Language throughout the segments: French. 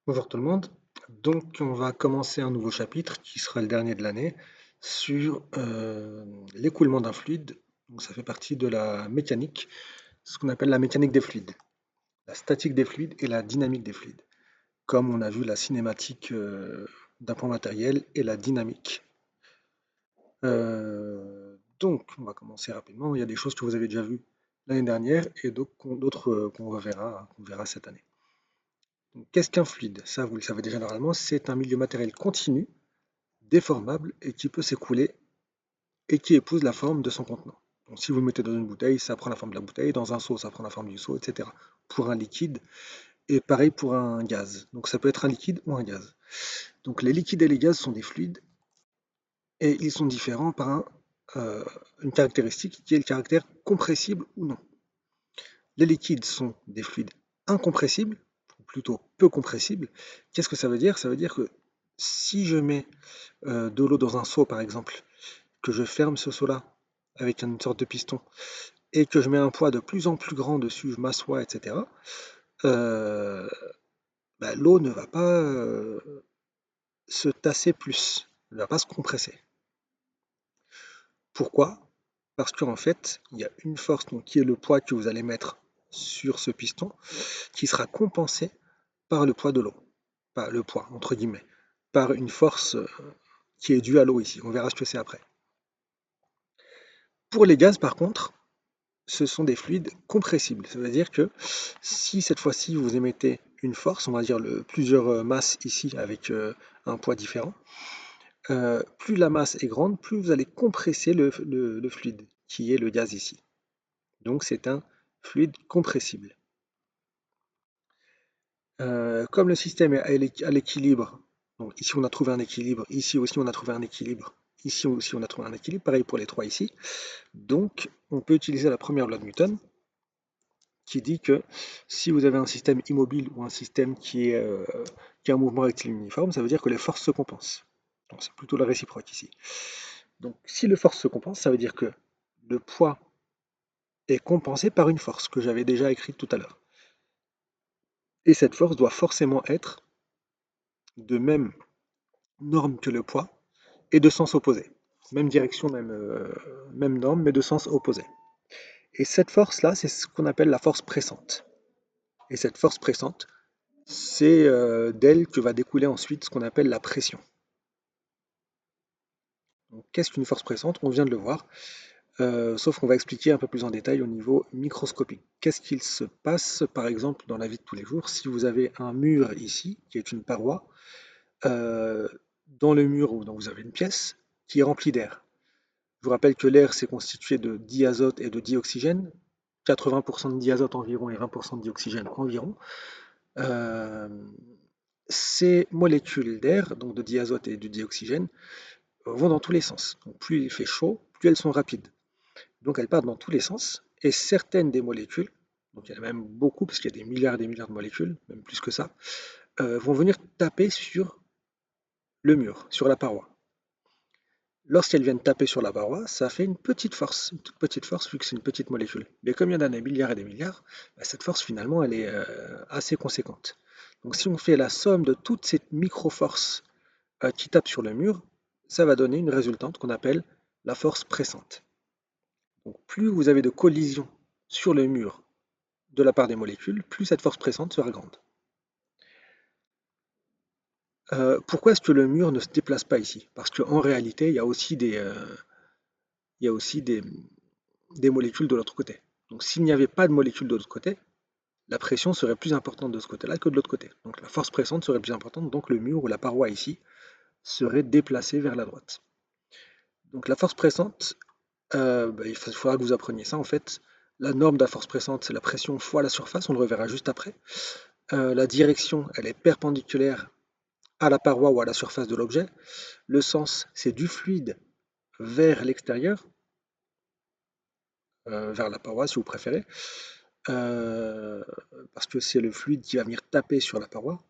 Bonjour tout le monde. Donc, on va commencer un nouveau chapitre qui sera le dernier de l'année sur l'écoulement d'un fluide. Donc, ça fait partie de la mécanique, ce qu'on appelle la mécanique des fluides, la statique des fluides et la dynamique des fluides. Comme on a vu la cinématique d'un point matériel et la dynamique. Donc, on va commencer rapidement. Il y a des choses que vous avez déjà vues l'année dernière et d'autres qu'on verra cette année. Donc, qu'est-ce qu'un fluide? Ça, vous le savez déjà normalement, c'est un milieu matériel continu déformable et qui peut s'écouler et qui épouse la forme de son contenant. Donc, si vous le mettez dans une bouteille, ça prend la forme de la bouteille, dans un seau, ça prend la forme du seau, etc. Pour un liquide, et pareil pour un gaz. Donc ça peut être un liquide ou un gaz. Donc les liquides et les gaz sont des fluides, et ils sont différents par euh, une caractéristique qui est le caractère compressible ou non. Les liquides sont des fluides incompressibles, ou plutôt peu compressibles. Qu'est-ce que ça veut dire? Ça veut dire que si je mets de l'eau dans un seau, par exemple, que je ferme ce seau-là avec une sorte de piston et que je mets un poids de plus en plus grand dessus, je m'assois, etc., euh, l'eau ne va pas se tasser plus, ne va pas se compresser. Pourquoi? Parce qu'en fait, il y a une force donc, qui est le poids que vous allez mettre sur ce piston qui sera compensé par le poids de l'eau. Pas le poids, entre guillemets, par une force qui est due à l'eau ici. On verra ce que c'est après. Pour les gaz, par contre, ce sont des fluides compressibles. Ça veut dire que si cette fois-ci vous émettez une force, on va dire plusieurs masses ici avec un poids différent, plus la masse est grande, plus vous allez compresser le fluide, qui est le gaz ici. Donc c'est un fluide compressible. Comme le système est à l'équilibre, donc ici on a trouvé un équilibre, ici aussi on a trouvé un équilibre, ici aussi on a trouvé un équilibre, pareil pour les trois ici. Donc on peut utiliser la première loi de Newton, qui dit que si vous avez un système immobile ou un système qui a un mouvement rectiligne uniforme, ça veut dire que les forces se compensent. Donc c'est plutôt la réciproque ici. Donc si les forces se compensent, ça veut dire que le poids est compensé par une force que j'avais déjà écrite tout à l'heure. Et cette force doit forcément être de même norme que le poids et de sens opposé. Même direction, même norme, mais de sens opposé. Et cette force-là, c'est ce qu'on appelle la force pressante. Et cette force pressante, c'est d'elle que va découler ensuite ce qu'on appelle la pression. Donc, qu'est-ce qu'une force pressante? On vient de le voir, sauf qu'on va expliquer un peu plus en détail au niveau microscopique. Qu'est-ce qu'il se passe, par exemple, dans la vie de tous les jours, si vous avez un mur ici, qui est une paroi, euh, dans le mur, donc vous avez une pièce qui est remplie d'air. Je vous rappelle que l'air, c'est constitué de diazote et de dioxygène, 80% de diazote environ et 20% de dioxygène environ. Euh, Ces molécules d'air, donc de diazote et de dioxygène, vont dans tous les sens. Donc plus il fait chaud, plus elles sont rapides. Donc elles partent dans tous les sens, et certaines des molécules, donc il y en a même beaucoup, parce qu'il y a des milliards et des milliards de molécules, même plus que ça, vont venir taper sur le mur, sur la paroi. Lorsqu'elles viennent taper sur la paroi, ça fait une toute petite force, vu que c'est une petite molécule. Mais comme il y en a des milliards et des milliards, cette force finalement, elle est assez conséquente. Donc si on fait la somme de toutes ces micro-forces qui tapent sur le mur, ça va donner une résultante qu'on appelle la force pressante. Donc plus vous avez de collisions sur le mur de la part des molécules, plus cette force pressante sera grande. Pourquoi est-ce que le mur ne se déplace pas ici? Parce qu'en réalité, il y a aussi des molécules de l'autre côté. Donc s'il n'y avait pas de molécules de l'autre côté, la pression serait plus importante de ce côté-là que de l'autre côté. Donc la force pressante serait plus importante, donc le mur ou la paroi ici serait déplacé vers la droite. Donc la force pressante, il faudra que vous appreniez ça en fait. La norme de la force pressante, c'est la pression fois la surface, on le reverra juste après. La direction, elle est perpendiculaire à la paroi ou à la surface de l'objet. Le sens, c'est du fluide vers l'extérieur, vers la paroi si vous préférez, euh, parce que c'est le fluide qui va venir taper sur la paroi.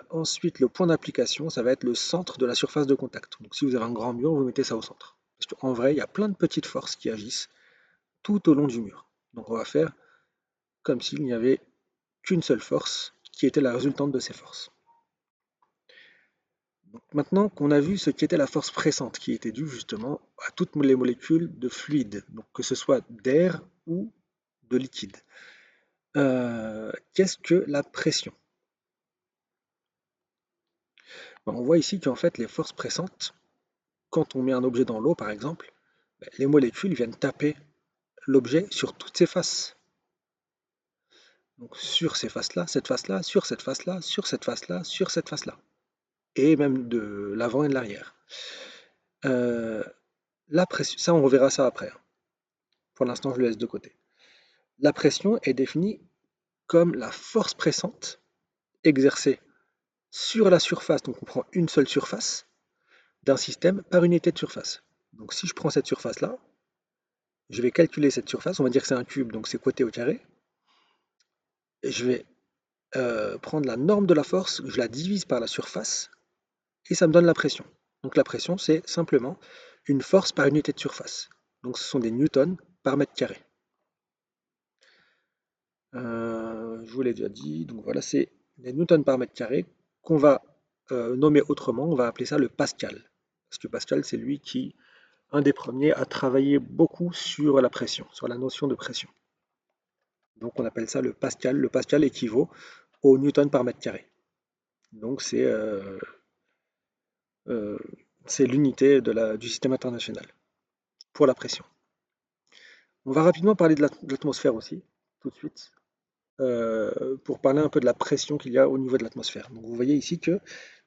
Ensuite, le point d'application, ça va être le centre de la surface de contact. Donc si vous avez un grand mur, vous mettez ça au centre. Parce qu'en vrai, il y a plein de petites forces qui agissent tout au long du mur. Donc on va faire comme s'il n'y avait qu'une seule force qui était la résultante de ces forces. Donc, maintenant qu'on a vu ce qu'était la force pressante, qui était due justement à toutes les molécules de fluide, donc que ce soit d'air ou de liquide. Qu'est-ce que la pression? On voit ici qu'en fait les forces pressantes, quand on met un objet dans l'eau par exemple, les molécules viennent taper l'objet sur toutes ses faces. Donc sur ces faces-là, cette face-là, sur cette face-là, sur cette face-là, sur cette face-là. Et même de l'avant et de l'arrière. Euh, la pression, ça on reverra ça après, hein. Pour l'instant je le laisse de côté. La pression est définie comme la force pressante exercée sur la surface, donc on prend une seule surface d'un système par unité de surface. Donc si je prends cette surface-là, je vais calculer cette surface, on va dire que c'est un cube, donc c'est coté au carré, et je vais prendre la norme de la force, je la divise par la surface, et ça me donne la pression. Donc la pression, c'est simplement une force par unité de surface. Donc ce sont des newtons par mètre carré. Je vous l'ai déjà dit, donc voilà, c'est des newtons par mètre carré qu'on va nommer autrement, on va appeler ça le Pascal. Parce que Pascal, c'est lui qui, un des premiers, a travaillé beaucoup sur la pression, sur la notion de pression. Donc on appelle ça le Pascal. Le Pascal équivaut au newton par mètre carré. Donc euh, c'est l'unité du système international pour la pression. On va rapidement parler de l'atmosphère aussi, tout de suite, pour parler un peu de la pression qu'il y a au niveau de l'atmosphère. Donc vous voyez ici que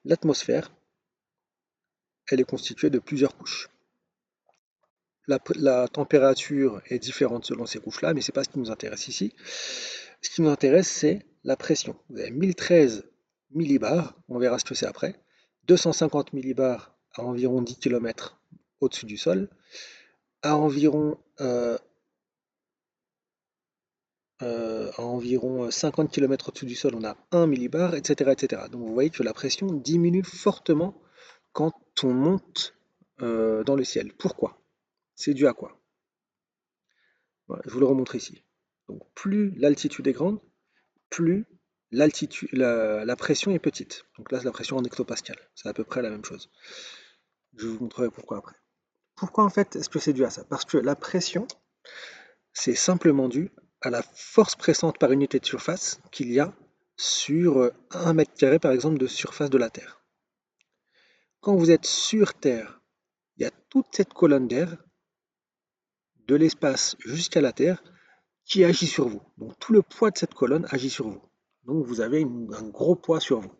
l'atmosphère, elle est constituée de plusieurs couches. La température est différente selon ces couches-là, mais ce n'est pas ce qui nous intéresse ici. Ce qui nous intéresse, c'est la pression. Vous avez 1013 millibars, on verra ce que c'est après, 250 millibars à environ 10 km au-dessus du sol, à environ, 50 km au-dessus du sol, on a 1 millibar, etc., etc. Donc vous voyez que la pression diminue fortement quand on monte dans le ciel. Pourquoi? C'est dû à quoi? Voilà, je vous le remontre ici. Donc plus l'altitude est grande, plus la pression est petite. Donc là, c'est la pression en hectopascal. C'est à peu près la même chose. Je vous montrerai pourquoi après. Pourquoi en fait est-ce que c'est dû à ça? Parce que la pression, c'est simplement dû à la force pressante par unité de surface qu'il y a sur 1 mètre carré par exemple de surface de la Terre. Quand vous êtes sur Terre, il y a toute cette colonne d'air de l'espace jusqu'à la Terre qui agit sur vous. Donc tout le poids de cette colonne agit sur vous. Donc vous avez un gros poids sur vous.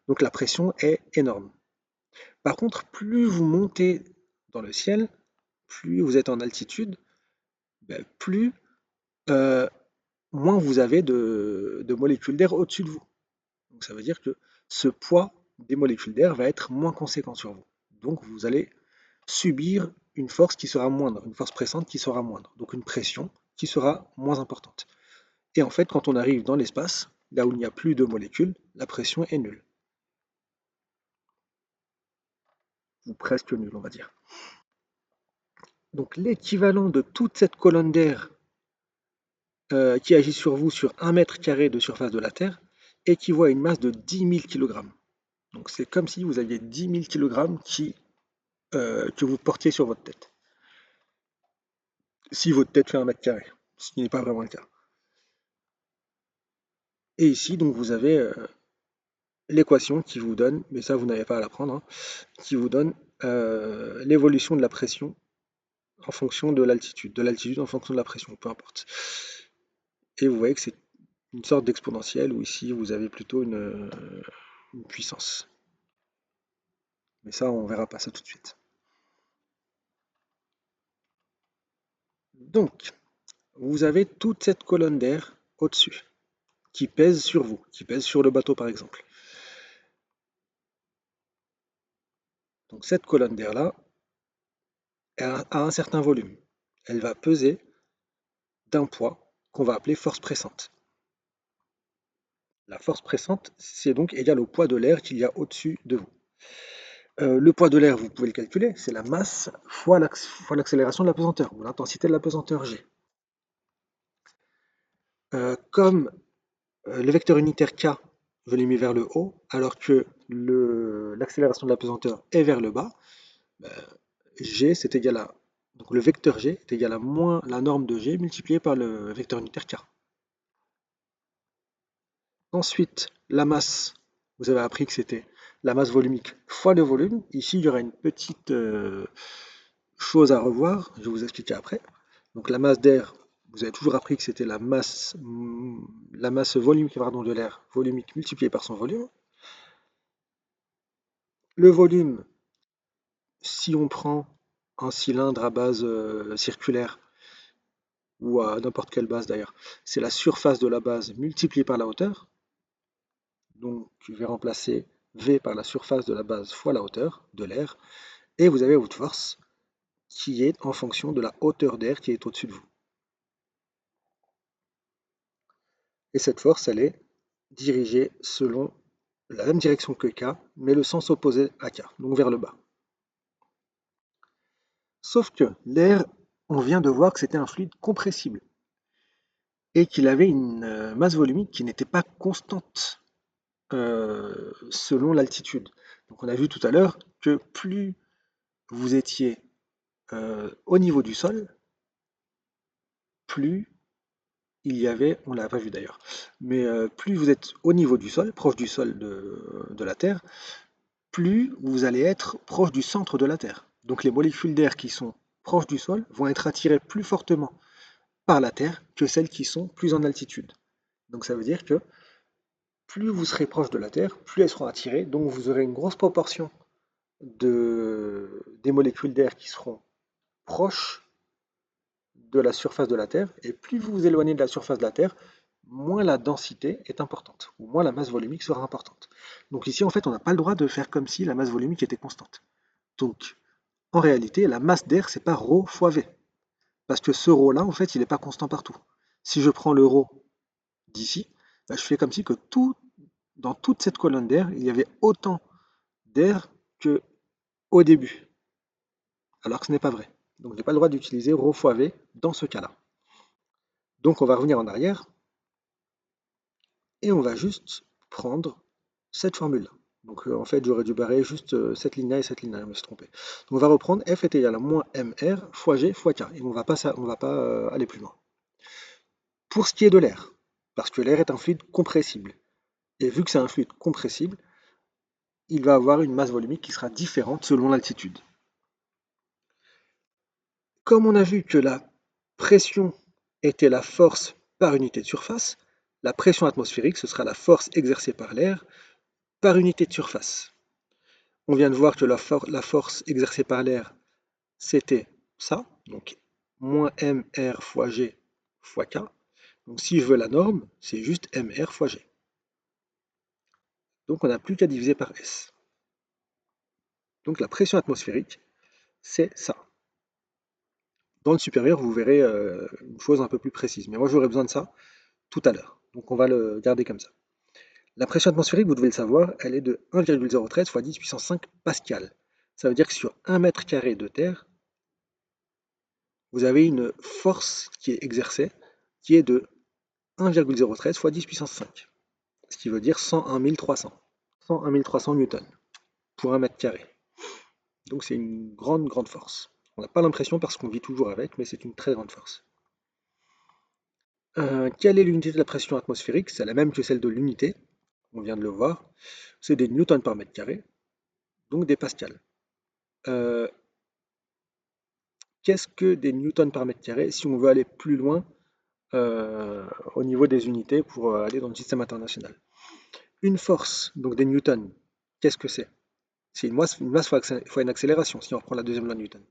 Donc la pression est énorme. Par contre, plus vous montez dans le ciel, plus vous êtes en altitude, plus euh, moins vous avez de molécules d'air au-dessus de vous. Donc ça veut dire que ce poids des molécules d'air va être moins conséquent sur vous. Donc vous allez subir une force qui sera moindre, une force pressante qui sera moindre, donc une pression qui sera moins importante. Et en fait, quand on arrive dans l'espace, là où il n'y a plus de molécules, la pression est nulle, ou presque nulle, on va dire. Donc l'équivalent de toute cette colonne d'air qui agit sur vous sur 1 mètre carré de surface de la Terre équivaut à une masse de 10 000 kg. Donc c'est comme si vous aviez 10 000 kg que vous portiez sur votre tête. Si votre tête fait 1 mètre carré, ce qui n'est pas vraiment le cas. Et ici, donc, vous avez l'équation qui vous donne, mais ça vous n'avez pas à l'apprendre, hein, qui vous donne l'évolution de la pression en fonction de l'altitude en fonction de la pression, peu importe. Et vous voyez que c'est une sorte d'exponentielle où ici vous avez plutôt une puissance. Mais ça, on verra pas ça tout de suite. Donc, vous avez toute cette colonne d'air au-dessus qui pèse sur vous, qui pèse sur le bateau par exemple. Donc cette colonne d'air-là a un certain volume. Elle va peser d'un poids qu'on va appeler force pressante. La force pressante, c'est donc égal au poids de l'air qu'il y a au-dessus de vous. Le poids de l'air, vous pouvez le calculer, c'est la masse fois l'accélération de la pesanteur, ou l'intensité de la pesanteur G. Comme Le vecteur unitaire k, je l'ai mis vers le haut, alors que l'accélération de la pesanteur est vers le bas. Ben, g c'est égal à, donc le vecteur g est égal à moins la norme de g multiplié par le vecteur unitaire k. Ensuite, la masse, vous avez appris que c'était la masse volumique fois le volume. Ici, il y aura une petite chose à revoir, je vais vous expliquer après. Donc la masse d'air, vous avez toujours appris que c'était la masse volumique, pardon, de l'air volumique multipliée par son volume. Le volume, si on prend un cylindre à base circulaire, ou à n'importe quelle base d'ailleurs, c'est la surface de la base multipliée par la hauteur. Donc je vais remplacer V par la surface de la base fois la hauteur de l'air. Et vous avez votre force qui est en fonction de la hauteur d'air qui est au-dessus de vous. Et cette force, elle est dirigée selon la même direction que K, mais le sens opposé à K, donc vers le bas. Sauf que l'air, on vient de voir que c'était un fluide compressible et qu'il avait une masse volumique qui n'était pas constante selon l'altitude. Donc on a vu tout à l'heure que plus vous étiez au niveau du sol, plus il y avait, on ne l'a pas vu d'ailleurs, mais plus vous êtes au niveau du sol, proche du sol de la Terre, plus vous allez être proche du centre de la Terre. Donc les molécules d'air qui sont proches du sol vont être attirées plus fortement par la Terre que celles qui sont plus en altitude. Donc ça veut dire que plus vous serez proche de la Terre, plus elles seront attirées, donc vous aurez une grosse proportion des molécules d'air qui seront proches de la surface de la Terre, et plus vous vous éloignez de la surface de la Terre, moins la densité est importante, ou moins la masse volumique sera importante. Donc ici, en fait, on n'a pas le droit de faire comme si la masse volumique était constante. Donc, en réalité, la masse d'air, c'est pas ρ fois V. Parce que ce ρ là, en fait, il n'est pas constant partout. Si je prends le ρ d'ici, bah, je fais comme si que dans toute cette colonne d'air, il y avait autant d'air qu'au début. Alors que ce n'est pas vrai. Donc, je n'ai pas le droit d'utiliser ρ fois V dans ce cas-là. Donc, on va revenir en arrière et on va juste prendre cette formule-là. Donc en fait, j'aurais dû barrer juste cette ligne-là et cette ligne-là, je me suis trompé. Donc on va reprendre F est égal à moins mr fois g fois k. Et on ne va pas aller plus loin. Pour ce qui est de l'air, parce que l'air est un fluide compressible, et vu que c'est un fluide compressible, il va avoir une masse volumique qui sera différente selon l'altitude. Comme on a vu que la pression était la force par unité de surface, la pression atmosphérique, ce sera la force exercée par l'air par unité de surface. On vient de voir que la force exercée par l'air, c'était ça, donc moins mr fois g fois k. Donc si je veux la norme, c'est juste mr fois g. Donc on n'a plus qu'à diviser par S. Donc la pression atmosphérique, c'est ça. Dans le supérieur, vous verrez une chose un peu plus précise. Mais moi, j'aurai besoin de ça tout à l'heure. Donc on va le garder comme ça. La pression atmosphérique, vous devez le savoir, elle est de 1,013 fois 10 puissance 5 pascal. Ça veut dire que sur 1 mètre carré de terre, vous avez une force qui est exercée, qui est de 1,013 fois 10 puissance 5, ce qui veut dire 101 300. 101 300 newtons pour 1 mètre carré. Donc c'est une grande, grande force. On n'a pas l'impression parce qu'on vit toujours avec, mais c'est une très grande force. Quelle est l'unité de la pression atmosphérique? C'est la même que celle de l'unité, on vient de le voir. C'est des newtons par mètre carré, donc des pascals. Qu'est-ce que des newtons par mètre carré si on veut aller plus loin au niveau des unités pour aller dans le système international? Une force, donc des newtons, qu'est-ce que c'est? C'est une masse fois une accélération, si on reprend la deuxième loi de Newton.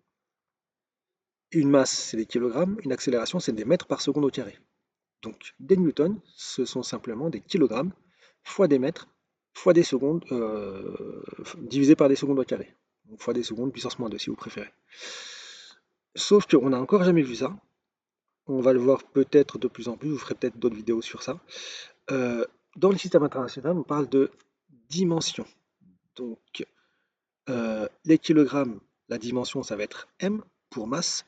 Une masse, c'est des kilogrammes, une accélération, c'est des mètres par seconde au carré. Donc des newtons, ce sont simplement des kilogrammes fois des mètres fois des secondes divisé par des secondes au carré. Donc fois des secondes puissance moins 2 si vous préférez. Sauf qu'on n'a encore jamais vu ça. On va le voir peut-être de plus en plus, je vous ferai peut-être d'autres vidéos sur ça. Dans le système international, on parle de dimension. Donc les kilogrammes, la dimension, ça va être M pour masse.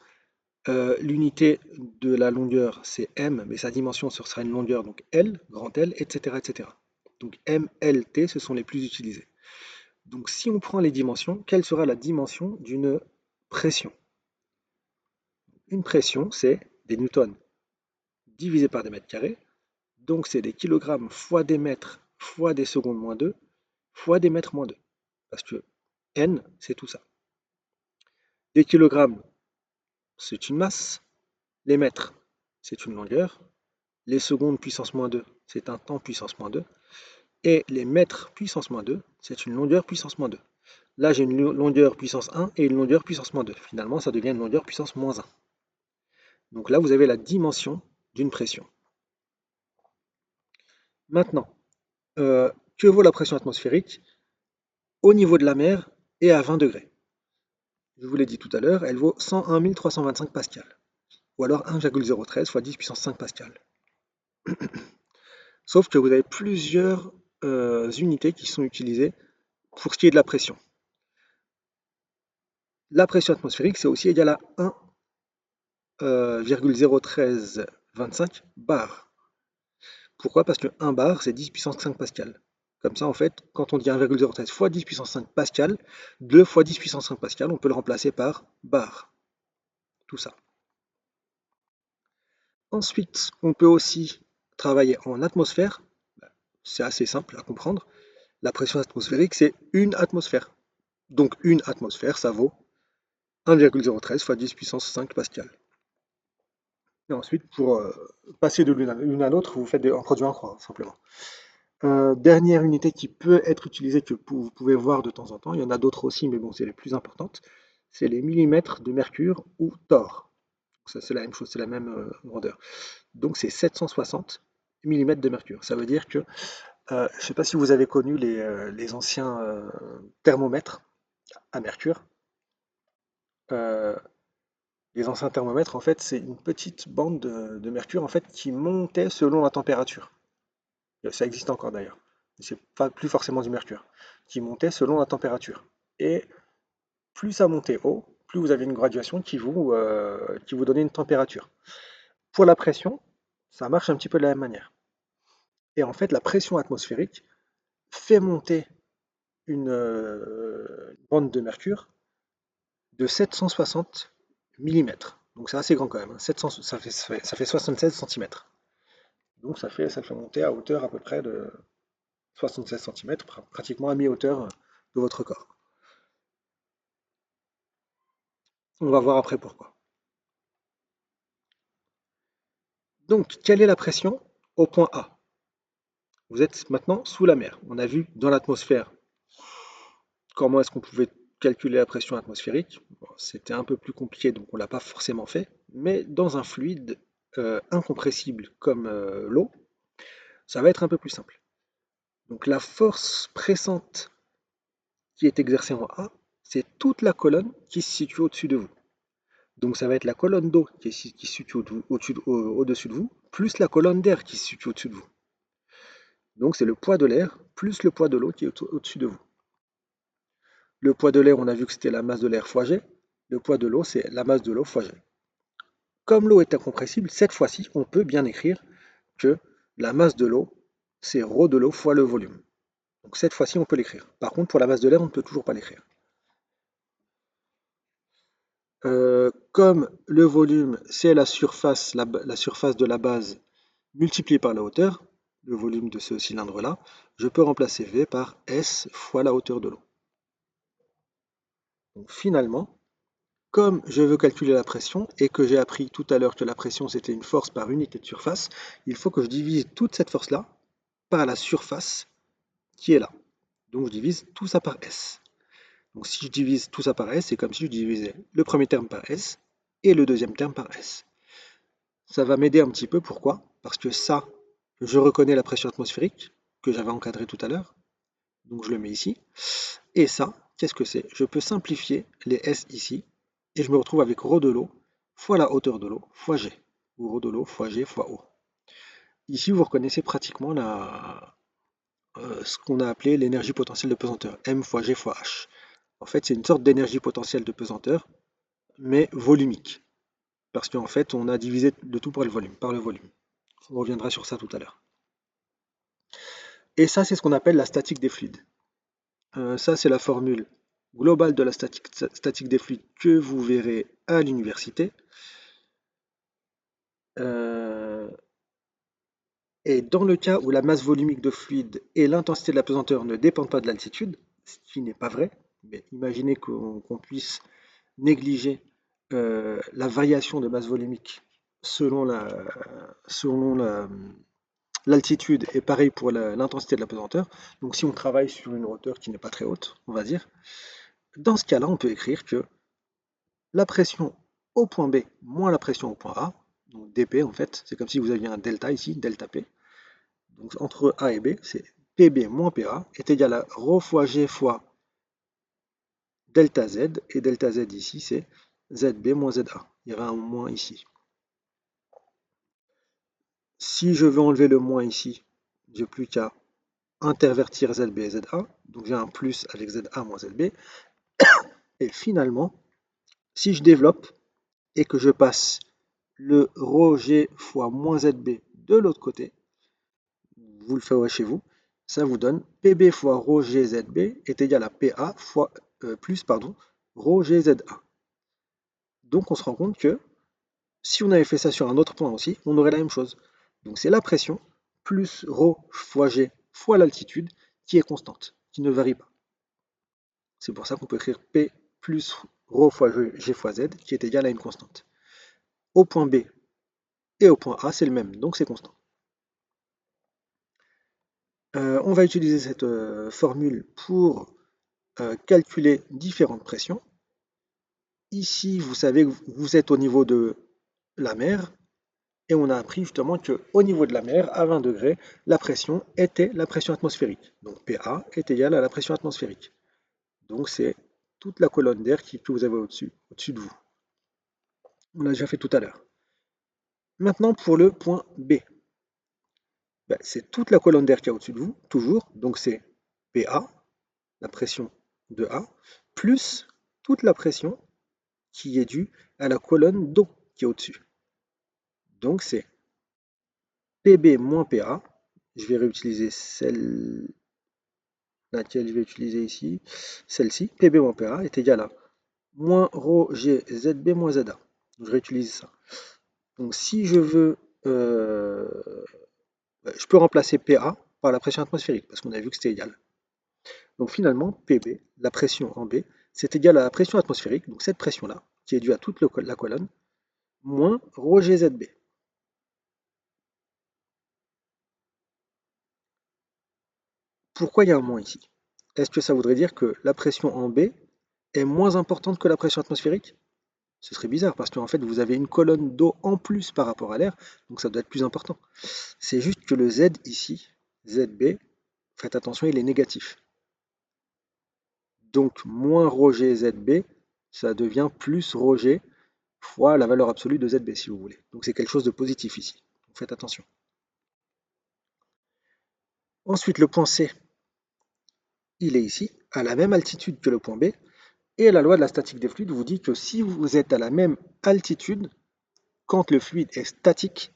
L'unité de la longueur, c'est m, mais sa dimension, ce sera une longueur, donc L, grand L, etc., etc. Donc M, L, T, ce sont les plus utilisés. Donc si on prend les dimensions, quelle sera la dimension d'une pression? Une pression, c'est des newtons divisé par des mètres carrés, donc c'est des kilogrammes fois des mètres fois des secondes moins 2 fois des mètres moins 2. Parce que N, c'est tout ça. Des kilogrammes, c'est une masse. Les mètres, c'est une longueur. Les secondes puissance moins 2, c'est un temps puissance moins 2. Et les mètres puissance moins 2, c'est une longueur puissance moins 2. Là, j'ai une longueur puissance 1 et une longueur puissance moins 2. Finalement, ça devient une longueur puissance moins 1. Donc là, vous avez la dimension d'une pression. Maintenant, que vaut la pression atmosphérique au niveau de la mer et à 20 degrés? Je vous l'ai dit tout à l'heure, elle vaut 101 325 pascal, ou alors 1,013 fois 10 puissance 5 pascal. Sauf que vous avez plusieurs unités qui sont utilisées pour ce qui est de la pression. La pression atmosphérique, c'est aussi égal à 1,01325 bar. Pourquoi? Parce que 1 bar, c'est 10 puissance 5 pascal. Comme ça, en fait, quand on dit 1,013 fois 10 puissance 5 pascal, 2 fois 10 puissance 5 pascal, on peut le remplacer par bar. Tout ça. Ensuite, on peut aussi travailler en atmosphère. C'est assez simple à comprendre. La pression atmosphérique, c'est une atmosphère. Donc une atmosphère, ça vaut 1,013 fois 10 puissance 5 pascal. Et ensuite, pour passer de l'une à l'autre, vous faites un produit en croix, simplement. Dernière unité qui peut être utilisée, que vous pouvez voir de temps en temps, il y en a d'autres aussi, mais bon, c'est les plus importantes, c'est les millimètres de mercure ou Thor. Ça, c'est la même chose, c'est la même grandeur. Donc c'est 760 millimètres de mercure. Ça veut dire que, je ne sais pas si vous avez connu les anciens thermomètres à mercure. Euh, les anciens thermomètres, en fait, c'est une petite bande de mercure en fait, qui montait selon la température. Ça existe encore d'ailleurs. C'est pas plus forcément du mercure, qui montait selon la température. Et plus ça montait haut, plus vous avez une graduation qui vous donnait une température. Pour la pression, ça marche un petit peu de la même manière. Et en fait, la pression atmosphérique fait monter une bande de mercure de 760 millimètres. Donc c'est assez grand quand même, hein. 700, ça fait 76 centimètres. Donc ça fait monter à hauteur à peu près de 76 centimètres, pratiquement à mi-hauteur de votre corps. On va voir après pourquoi. Donc, quelle est la pression au point A? Vous êtes maintenant sous la mer. On a vu dans l'atmosphère comment est-ce qu'on pouvait calculer la pression atmosphérique. Bon, c'était un peu plus compliqué, donc on ne l'a pas forcément fait. Mais dans un fluide incompressible comme l'eau, ça va être un peu plus simple. Donc la force pressante qui est exercée en A, c'est toute la colonne qui se situe au-dessus de vous. Donc ça va être la colonne d'eau qui se situe au-dessus de vous, plus la colonne d'air qui se situe au-dessus de vous. Donc c'est le poids de l'air plus le poids de l'eau qui est au-dessus de vous. Le poids de l'air, on a vu que c'était la masse de l'air fois G. Le poids de l'eau, c'est la masse de l'eau fois G. Comme l'eau est incompressible, cette fois-ci, on peut bien écrire que la masse de l'eau, c'est ρ de l'eau fois le volume. Donc cette fois-ci, on peut l'écrire. Par contre, pour la masse de l'air, on ne peut toujours pas l'écrire. Comme le volume, c'est la surface de la base multipliée par la hauteur, le volume de ce cylindre-là, je peux remplacer V par S fois la hauteur de l'eau. Donc finalement, comme je veux calculer la pression et que j'ai appris tout à l'heure que la pression c'était une force par unité de surface, il faut que je divise toute cette force-là par la surface qui est là. Donc je divise tout ça par S. Donc si je divise tout ça par S, c'est comme si je divisais le premier terme par S et le deuxième terme par S. Ça va m'aider un petit peu, pourquoi? Parce que ça, je reconnais la pression atmosphérique que j'avais encadrée tout à l'heure, donc je le mets ici. Et ça, qu'est-ce que c'est? Je peux simplifier les S ici, et je me retrouve avec ρ de l'eau fois la hauteur de l'eau fois G, ou ρ de l'eau fois G fois O. Ici, vous reconnaissez pratiquement ce qu'on a appelé l'énergie potentielle de pesanteur, M fois G fois H. En fait, c'est une sorte d'énergie potentielle de pesanteur, mais volumique. parce qu'en fait, on a divisé le tout par le volume. On reviendra sur ça tout à l'heure. Et ça, c'est ce qu'on appelle la statique des fluides. Ça, c'est la formule globale de la statique des fluides que vous verrez à l'université. Et dans le cas où la masse volumique de fluide et l'intensité de la pesanteur ne dépendent pas de l'altitude, ce qui n'est pas vrai, mais imaginez qu'on puisse négliger la variation de masse volumique selon l'altitude et pareil pour l'intensité de la pesanteur. Donc si on travaille sur une hauteur qui n'est pas très haute, on va dire, dans ce cas-là, on peut écrire que la pression au point B moins la pression au point A, donc dP en fait, c'est comme si vous aviez un delta ici, delta P. Donc entre A et B, c'est PB moins PA est égal à ρ fois G fois delta Z, et delta Z ici, c'est ZB moins ZA. Il y aura un moins ici. Si je veux enlever le moins ici, j'ai plus qu'à intervertir ZB et ZA, donc j'ai un plus avec ZA moins ZB, et finalement, si je développe et que je passe le ρG fois moins ZB de l'autre côté, vous le ferez chez vous, ça vous donne PB fois ρGZB est égal à PA fois, plus ρGZA. Donc on se rend compte que si on avait fait ça sur un autre point aussi, on aurait la même chose. Donc c'est la pression plus ρ fois G fois l'altitude qui est constante, qui ne varie pas. C'est pour ça qu'on peut écrire P plus ρ fois G fois Z qui est égal à une constante. Au point B et au point A, c'est le même, donc c'est constant. On va utiliser cette formule pour calculer différentes pressions. Ici, vous savez que vous êtes au niveau de la mer, et on a appris justement qu'au niveau de la mer, à 20 degrés, la pression était la pression atmosphérique. Donc PA est égal à la pression atmosphérique. Donc c'est toute la colonne d'air que vous avez au-dessus de vous. On l'a déjà fait tout à l'heure. Maintenant pour le point B. Ben, c'est toute la colonne d'air qui est au-dessus de vous, toujours. Donc c'est PA, la pression de A, plus toute la pression qui est due à la colonne d'eau qui est au-dessus. Donc c'est PB moins PA. Je vais réutiliser celle laquelle je vais utiliser ici, celle-ci, PB moins PA est égal à moins ρ G ZB moins ZA. Je réutilise ça. Donc si je veux, je peux remplacer PA par la pression atmosphérique, parce qu'on a vu que c'était égal. Donc finalement, PB, la pression en B, c'est égal à la pression atmosphérique, donc cette pression-là, qui est due à toute la colonne, moins ρ G ZB. Pourquoi il y a un moins ici? Est-ce que ça voudrait dire que la pression en B est moins importante que la pression atmosphérique? Ce serait bizarre parce qu'en fait vous avez une colonne d'eau en plus par rapport à l'air, donc ça doit être plus important. C'est juste que le Z ici, ZB, faites attention, il est négatif. Donc moins ρg ZB, ça devient plus ρg fois la valeur absolue de ZB si vous voulez. Donc c'est quelque chose de positif ici. Donc faites attention. Ensuite le point C, il est ici, à la même altitude que le point B, et la loi de la statique des fluides vous dit que si vous êtes à la même altitude, quand le fluide est statique,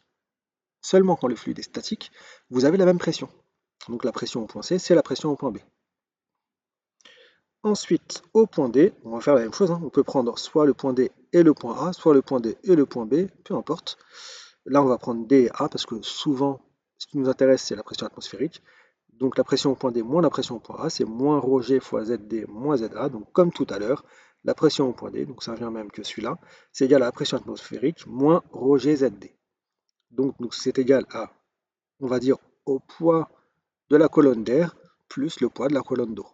seulement quand le fluide est statique, vous avez la même pression. Donc la pression au point C, c'est la pression au point B. Ensuite, au point D, on va faire la même chose. On peut prendre soit le point D et le point A, soit le point D et le point B, peu importe. Là, on va prendre D et A parce que souvent, ce qui nous intéresse, c'est la pression atmosphérique. Donc la pression au point D moins la pression au point A, c'est moins ρg fois ZD moins ZA. Donc comme tout à l'heure, la pression au point D, donc ça revient même que celui-là, c'est égal à la pression atmosphérique moins ρg ZD. Donc c'est égal à, on va dire, au poids de la colonne d'air plus le poids de la colonne d'eau,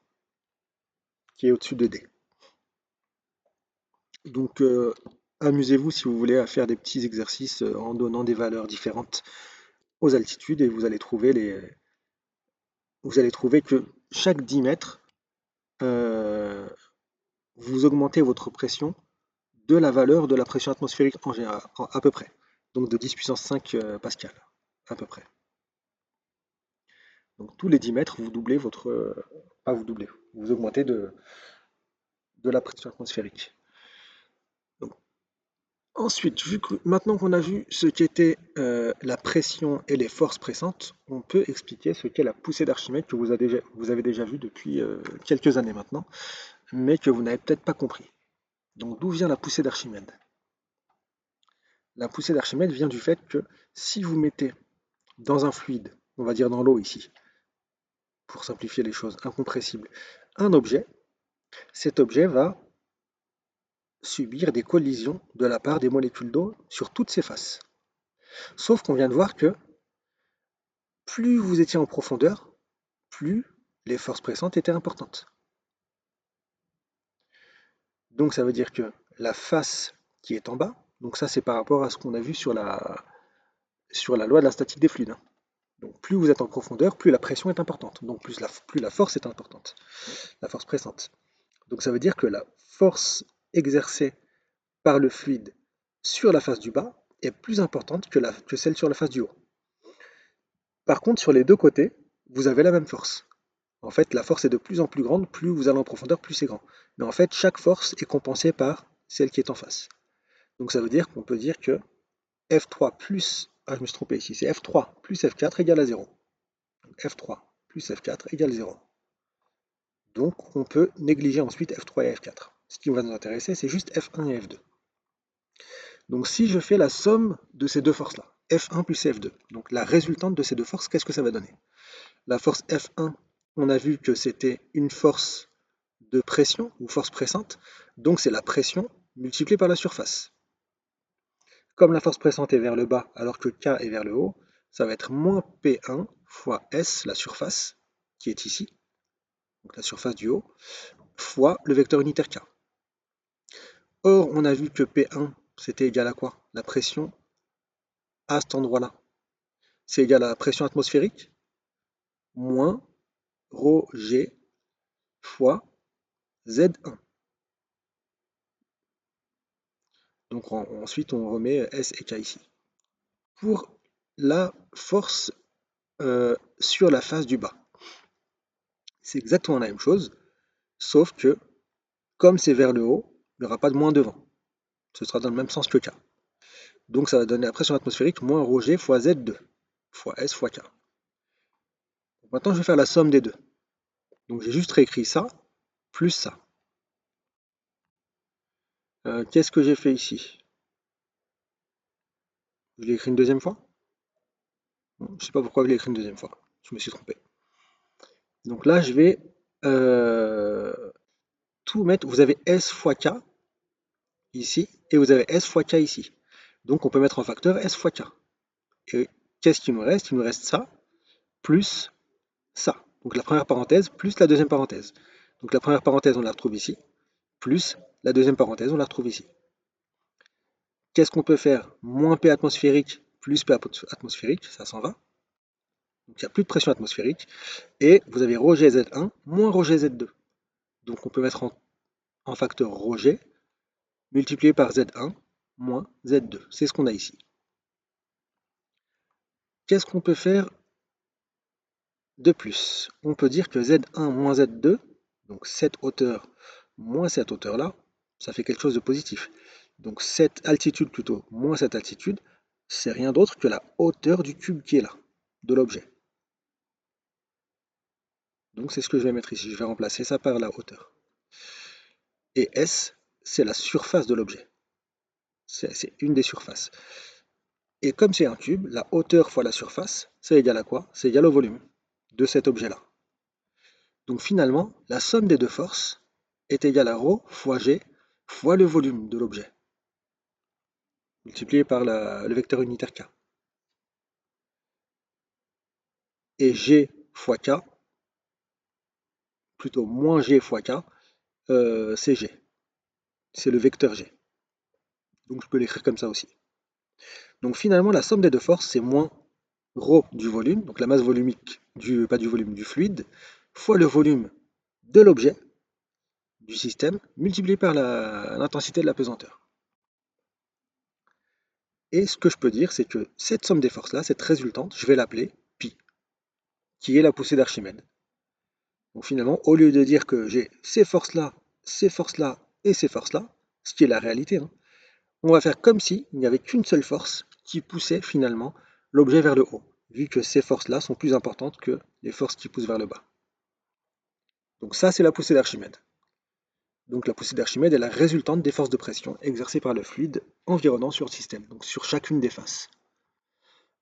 qui est au-dessus de D. Donc amusez-vous si vous voulez à faire des petits exercices en donnant des valeurs différentes aux altitudes et vous allez trouver que chaque 10 mètres, euh, vous augmentez votre pression de la valeur de la pression atmosphérique en général, à peu près. Donc de 10 puissance 5 pascal, à peu près. Donc tous les 10 mètres, vous doublez votre... pas vous doublez, vous augmentez de la pression atmosphérique. Donc, Ensuite, maintenant qu'on a vu ce qu'était la pression et les forces pressantes, on peut expliquer ce qu'est la poussée d'Archimède que vous avez déjà vu depuis quelques années maintenant, mais que vous n'avez peut-être pas compris. Donc d'où vient la poussée d'Archimède? La poussée d'Archimède vient du fait que si vous mettez dans un fluide, on va dire dans l'eau ici, pour simplifier les choses, incompressible, un objet, cet objet va subir des collisions de la part des molécules d'eau sur toutes ses faces. Sauf qu'on vient de voir que plus vous étiez en profondeur, plus les forces pressantes étaient importantes. Donc ça veut dire que la face qui est en bas, donc ça c'est par rapport à ce qu'on a vu sur la loi de la statique des fluides, hein. Donc plus vous êtes en profondeur, plus la pression est importante, donc plus la force est importante, la force pressante. Donc ça veut dire que la force exercée par le fluide sur la face du bas est plus importante que celle sur la face du haut. Par contre, sur les deux côtés, vous avez la même force. En fait, la force est de plus en plus grande, plus vous allez en profondeur, plus c'est grand. Mais en fait, chaque force est compensée par celle qui est en face. Donc ça veut dire qu'on peut dire que F3 plus... Ah, je me suis trompé ici, c'est F3 plus F4 égale à 0. Donc F3 plus F4 égale 0. Donc on peut négliger ensuite F3 et F4. Ce qui va nous intéresser, c'est juste F1 et F2. Donc si je fais la somme de ces deux forces-là, F1 plus F2, donc la résultante de ces deux forces, qu'est-ce que ça va donner? La force F1, on a vu que c'était une force de pression ou force pressante, donc c'est la pression multipliée par la surface. Comme la force pressante est vers le bas alors que K est vers le haut, ça va être moins P1 fois S, la surface, qui est ici, donc la surface du haut, fois le vecteur unitaire K. Or, on a vu que P1, c'était égal à quoi? La pression à cet endroit-là. C'est égal à la pression atmosphérique moins ρg fois Z1. Donc ensuite, on remet S et K ici. Pour la force sur la face du bas, c'est exactement la même chose, sauf que comme c'est vers le haut, il n'y aura pas de moins devant. Ce sera dans le même sens que K. Donc ça va donner la pression atmosphérique moins ρg fois Z2, fois S fois K. Maintenant, je vais faire la somme des deux. Donc j'ai juste réécrit ça, plus ça. Qu'est-ce que j'ai fait ici? Je l'ai écrit une deuxième fois? Je ne sais pas pourquoi je l'ai écrit une deuxième fois. Je me suis trompé. Donc là, je vais euh, tout mettre. Vous avez S fois K ici, et vous avez S fois K ici. Donc on peut mettre en facteur S fois K. Et qu'est-ce qu'il nous reste? Il nous reste ça, plus ça. Donc la première parenthèse, plus la deuxième parenthèse. Donc la première parenthèse, on la retrouve ici, plus la deuxième parenthèse, on la retrouve ici. Qu'est-ce qu'on peut faire? Moins P atmosphérique, plus P atmosphérique, ça s'en va. Donc il n'y a plus de pression atmosphérique. Et vous avez ρg Z1 moins ρg Z2. Donc on peut mettre en facteur ρg multiplié par Z1 moins Z2. C'est ce qu'on a ici. Qu'est-ce qu'on peut faire de plus? On peut dire que Z1 moins Z2, donc cette hauteur moins cette hauteur-là, ça fait quelque chose de positif. Donc cette altitude plutôt moins cette altitude, c'est rien d'autre que la hauteur du cube qui est là, de l'objet. Donc c'est ce que je vais mettre ici. Je vais remplacer ça par la hauteur. Et S, c'est la surface de l'objet. C'est une des surfaces. Et comme c'est un cube, la hauteur fois la surface, c'est égal à quoi? C'est égal au volume de cet objet-là. Donc finalement, la somme des deux forces est égale à ρ fois g fois le volume de l'objet, multiplié par le vecteur unitaire k. Et g fois k, plutôt moins g fois k, c'est g. C'est le vecteur g. Donc je peux l'écrire comme ça aussi. Donc finalement, la somme des deux forces, c'est moins ρ du volume, donc la masse volumique, pas du volume, du fluide, fois le volume de l'objet, du système, multiplié par l'intensité de la pesanteur. Et ce que je peux dire, c'est que cette somme des forces-là, cette résultante, je vais l'appeler pi, qui est la poussée d'Archimède. Donc finalement, au lieu de dire que j'ai ces forces-là et ces forces-là, ce qui est la réalité, hein, on va faire comme si il n'y avait qu'une seule force qui poussait finalement l'objet vers le haut, vu que ces forces-là sont plus importantes que les forces qui poussent vers le bas. Donc ça, c'est la poussée d'Archimède. Donc la poussée d'Archimède est la résultante des forces de pression exercées par le fluide environnant sur le système, donc sur chacune des faces.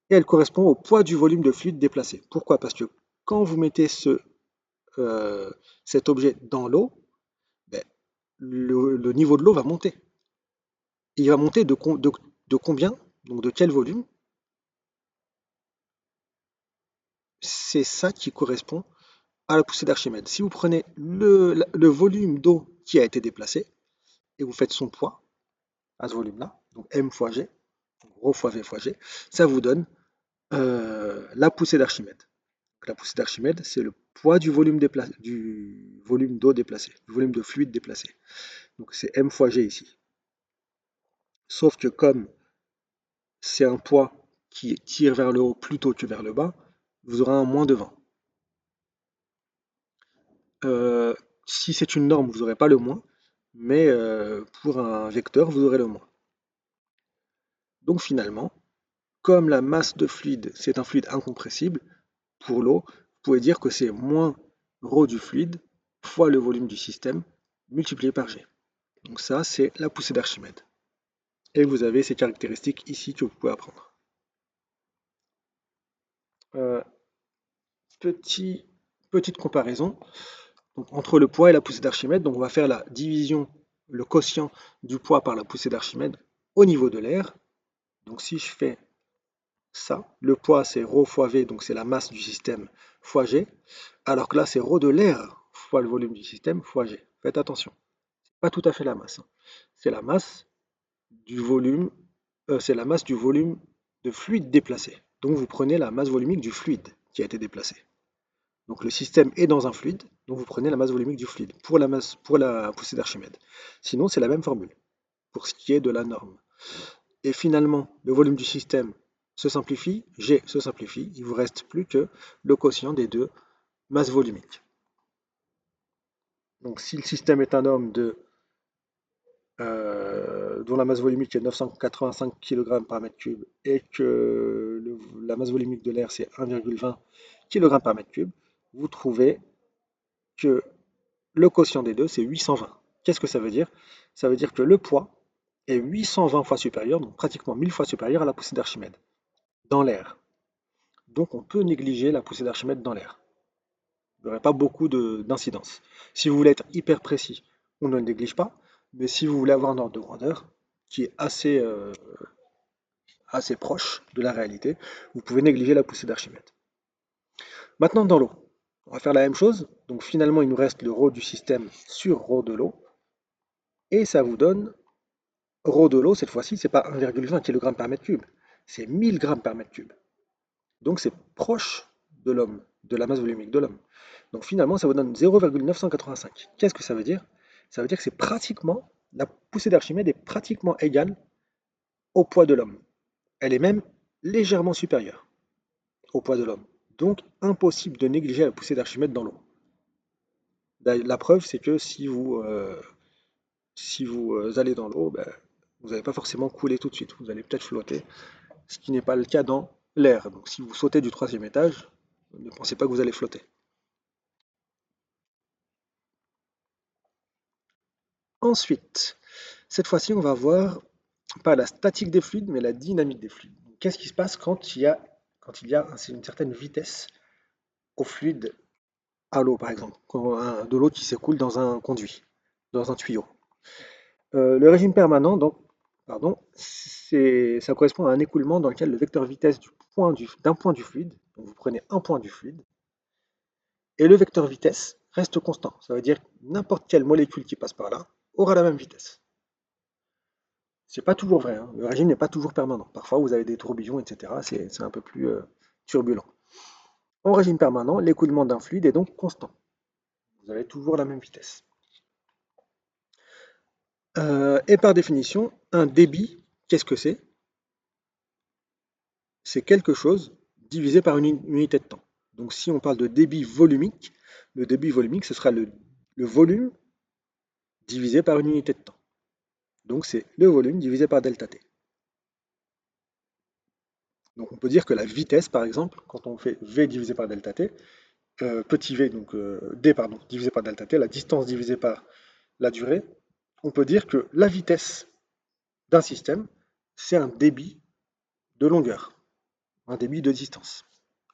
Et elle correspond au poids du volume de fluide déplacé. Pourquoi? Parce que quand vous mettez cet objet dans l'eau, ben, le niveau de l'eau va monter. Il va monter de combien? Donc de quel volume? C'est ça qui correspond à la poussée d'Archimède. Si vous prenez le volume d'eau qui a été déplacé et vous faites son poids à ce volume-là, donc M fois G, rho fois V fois G, ça vous donne la poussée d'Archimède. La poussée d'Archimède, c'est le poids du volume d'eau déplacé, du volume de fluide déplacé. Donc c'est M fois G ici. Sauf que comme c'est un poids qui tire vers le haut plutôt que vers le bas, vous aurez un moins de 20. Si c'est une norme, vous n'aurez pas le moins, mais pour un vecteur, vous aurez le moins. Donc finalement, comme la masse de fluide, c'est un fluide incompressible, pour l'eau, vous pouvez dire que c'est moins ρ du fluide fois le volume du système multiplié par G. Donc ça, c'est la poussée d'Archimède. Et vous avez ces caractéristiques ici que vous pouvez apprendre. Euh, petite comparaison donc, entre le poids et la poussée d'Archimède. Donc on va faire la division, le quotient du poids par la poussée d'Archimède au niveau de l'air. Donc si je fais ça, le poids c'est ρ fois V, donc c'est la masse du système fois G, alors que là c'est ρ de l'air fois le volume du système fois G. Faites attention, c'est pas tout à fait la masse, hein. C'est la masse du volume, c'est la masse du volume de fluide déplacé. Donc vous prenez la masse volumique du fluide qui a été déplacé. Donc le système est dans un fluide, donc vous prenez la masse volumique du fluide pour la poussée d'Archimède. Sinon c'est la même formule pour ce qui est de la norme. Et finalement, le volume du système se simplifie, G se simplifie, il ne vous reste plus que le quotient des deux masses volumiques. Donc si le système est un homme dont la masse volumique est 985 kg par mètre cube et que la masse volumique de l'air c'est 1,20 kg par mètre cube, vous trouvez que le quotient des deux c'est 820. Qu'est-ce que ça veut dire? Ça veut dire que le poids est 820 fois supérieur, donc pratiquement 1000 fois supérieur à la poussée d'Archimède dans l'air. Donc on peut négliger la poussée d'Archimède dans l'air. Il n'y aurait pas beaucoup d'incidence. Si vous voulez être hyper précis, on ne le néglige pas, mais si vous voulez avoir un ordre de grandeur qui est assez proche de la réalité, vous pouvez négliger la poussée d'Archimède. Maintenant dans l'eau, on va faire la même chose. Donc finalement il nous reste le ρ du système sur ρ de l'eau, et ça vous donne ρ de l'eau, cette fois-ci, c'est pas 1,20 kg par mètre cube, c'est 1000 g par mètre cube. Donc c'est proche de l'homme, de la masse volumique de l'homme. Donc finalement, ça vous donne 0,985. Qu'est-ce que ça veut dire? Ça veut dire que c'est pratiquement, la poussée d'Archimède est pratiquement égale au poids de l'homme. Elle est même légèrement supérieure au poids de l'homme. Donc impossible de négliger la poussée d'Archimède dans l'eau. La preuve, c'est que si vous allez dans l'eau, ben, vous n'allez pas forcément couler tout de suite. Vous allez peut-être flotter, ce qui n'est pas le cas dans l'air. Donc si vous sautez du 3e étage, ne pensez pas que vous allez flotter. Ensuite, cette fois-ci, on va voir pas la statique des fluides, mais la dynamique des fluides. Qu'est-ce qui se passe quand il y a une certaine vitesse au fluide, à l'eau par exemple, de l'eau qui s'écoule dans un conduit, dans un tuyau. Le régime permanent, donc, pardon, ça correspond à un écoulement dans lequel le vecteur vitesse d'un point du fluide, donc vous prenez un point du fluide, et le vecteur vitesse reste constant. Ça veut dire que n'importe quelle molécule qui passe par là aura la même vitesse. C'est pas toujours vrai, hein. Le régime n'est pas toujours permanent. Parfois, vous avez des tourbillons, etc. C'est un peu plus turbulent. En régime permanent, l'écoulement d'un fluide est donc constant. Vous avez toujours la même vitesse. Et par définition, un débit, qu'est-ce que c'est? C'est quelque chose divisé par une unité de temps. Donc si on parle de débit volumique, le débit volumique, ce sera le volume divisé par une unité de temps. Donc c'est le volume divisé par delta t. Donc on peut dire que la vitesse, par exemple, quand on fait v divisé par delta t, petit v, donc d, pardon, divisé par delta t, la distance divisée par la durée, on peut dire que la vitesse d'un système, c'est un débit de longueur, un débit de distance.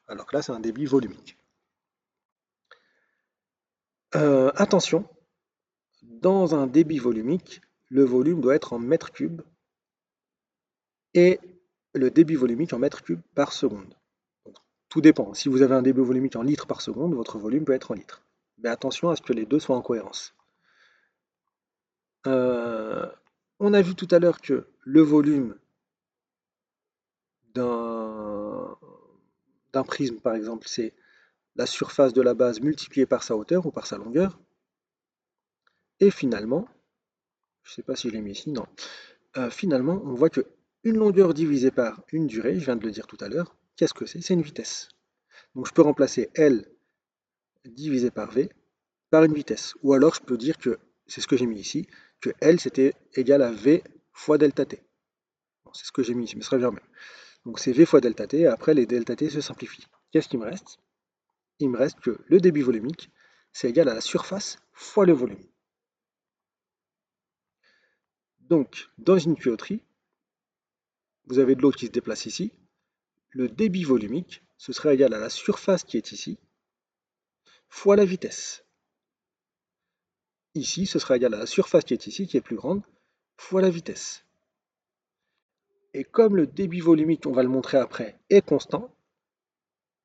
Alors que là, c'est un débit volumique. Attention, dans un débit volumique, le volume doit être en mètres cubes et le débit volumique en mètres cubes par seconde. Donc, tout dépend. Si vous avez un débit volumique en litres par seconde, votre volume peut être en litres. Mais attention à ce que les deux soient en cohérence. Euh, on a vu tout à l'heure que le volume d'un prisme, par exemple, c'est la surface de la base multipliée par sa hauteur ou par sa longueur. Et finalement, je ne sais pas si je l'ai mis ici, non. Finalement, on voit que une longueur divisée par une durée, je viens de le dire tout à l'heure, qu'est-ce que c'est? C'est une vitesse. Donc je peux remplacer L divisé par V par une vitesse. Ou alors je peux dire que, c'est ce que j'ai mis ici, que L c'était égal à V fois delta t. Bon, c'est ce que j'ai mis ici, mais ce revient même. Donc c'est V fois delta t, et après les delta t se simplifient. Qu'est-ce qui me reste? Il me reste que le débit volumique, c'est égal à la surface fois le volume. Donc, dans une tuyauterie, vous avez de l'eau qui se déplace ici. Le débit volumique, ce serait égal à la surface qui est ici, fois la vitesse. Ici, ce sera égal à la surface qui est ici, qui est plus grande, fois la vitesse. Et comme le débit volumique, on va le montrer après, est constant,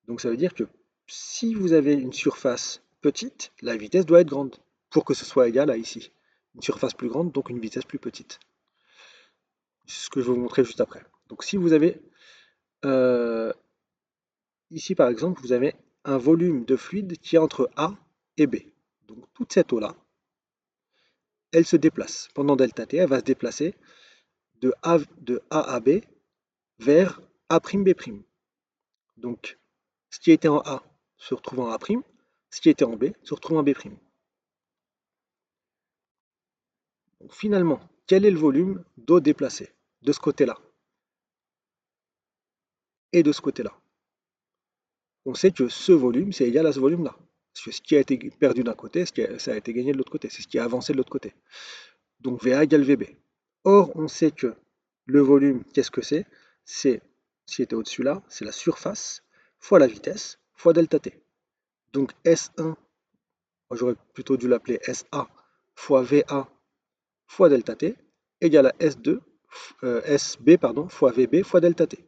donc ça veut dire que si vous avez une surface petite, la vitesse doit être grande, pour que ce soit égal à ici. Une surface plus grande, donc une vitesse plus petite. C'est ce que je vais vous montrer juste après. Donc si vous avez, euh, ici par exemple, vous avez un volume de fluide qui est entre A et B. Donc toute cette eau-là, elle se déplace. Pendant delta t, elle va se déplacer de A à B vers A'B'. Donc, ce qui était en A se retrouve en A', ce qui était en B se retrouve en B'. Donc, finalement, quel est le volume d'eau déplacée de ce côté-là et de ce côté-là? On sait que ce volume, c'est égal à ce volume-là. Parce que ce qui a été perdu d'un côté, ça a été gagné de l'autre côté. C'est ce qui a avancé de l'autre côté. Donc, VA égale VB. Or, on sait que le volume, qu'est-ce que c'est? C'est, ce qui était au-dessus là, c'est la surface fois la vitesse fois delta T. Donc S1, j'aurais plutôt dû l'appeler SA fois VA fois delta T égale à S2, SB pardon, fois VB fois delta T.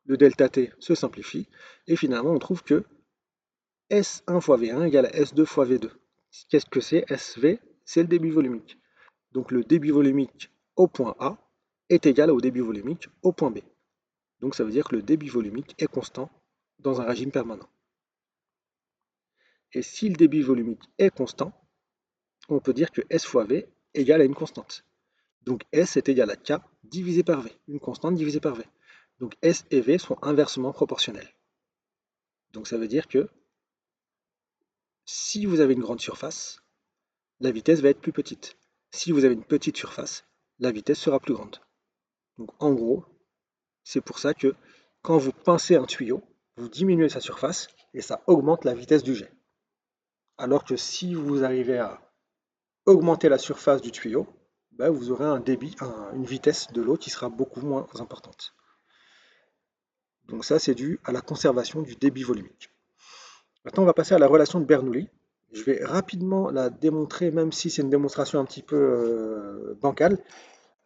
Le delta T se simplifie et finalement on trouve que S1 fois V1 égale à S2 fois V2. Qu'est-ce que c'est? SV, c'est le débit volumique. Donc le débit volumique au point A est égal au débit volumique au point B. Donc ça veut dire que le débit volumique est constant dans un régime permanent. Et si le débit volumique est constant, on peut dire que S fois V égale à une constante. Donc S est égal à K divisé par V, une constante divisée par V. Donc S et V sont inversement proportionnels. Donc ça veut dire que si vous avez une grande surface, la vitesse va être plus petite. Si vous avez une petite surface, la vitesse sera plus grande. Donc en gros, c'est pour ça que quand vous pincez un tuyau, vous diminuez sa surface et ça augmente la vitesse du jet. Alors que si vous arrivez à augmenter la surface du tuyau, ben vous aurez un débit, une vitesse de l'eau qui sera beaucoup moins importante. Donc ça, c'est dû à la conservation du débit volumique. Maintenant, on va passer à la relation de Bernoulli. Je vais rapidement la démontrer, même si c'est une démonstration un petit peu bancale.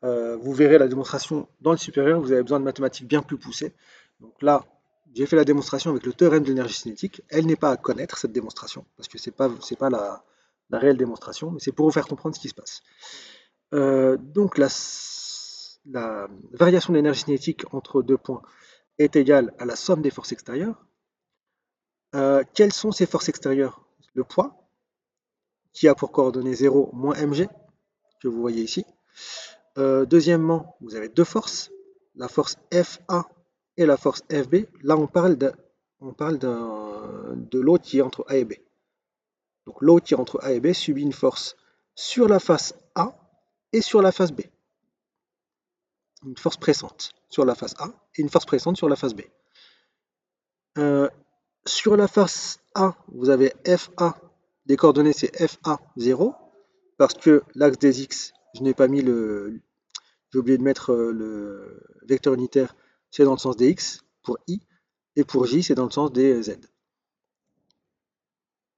Vous verrez la démonstration dans le supérieur, vous avez besoin de mathématiques bien plus poussées. Donc là, j'ai fait la démonstration avec le théorème de l'énergie cinétique. Elle n'est pas à connaître, cette démonstration, parce que c'est pas la réelle démonstration, mais c'est pour vous faire comprendre ce qui se passe. Donc la variation de l'énergie cinétique entre deux points est égale à la somme des forces extérieures. Quelles sont ces forces extérieures? Le poids, qui a pour coordonnées 0 moins mg, que vous voyez ici. Deuxièmement, vous avez deux forces, la force FA et la force FB. Là, on parle de l'eau qui est entre A et B. Donc l'eau qui est entre A et B subit une force sur la face A et sur la face B. Une force pressante sur la face A et une force pressante sur la face B. Euh, sur la face A, vous avez FA, les coordonnées c'est FA 0, parce que l'axe des X, je n'ai pas mis j'ai oublié de mettre le vecteur unitaire, c'est dans le sens des X pour I, et pour J, c'est dans le sens des Z.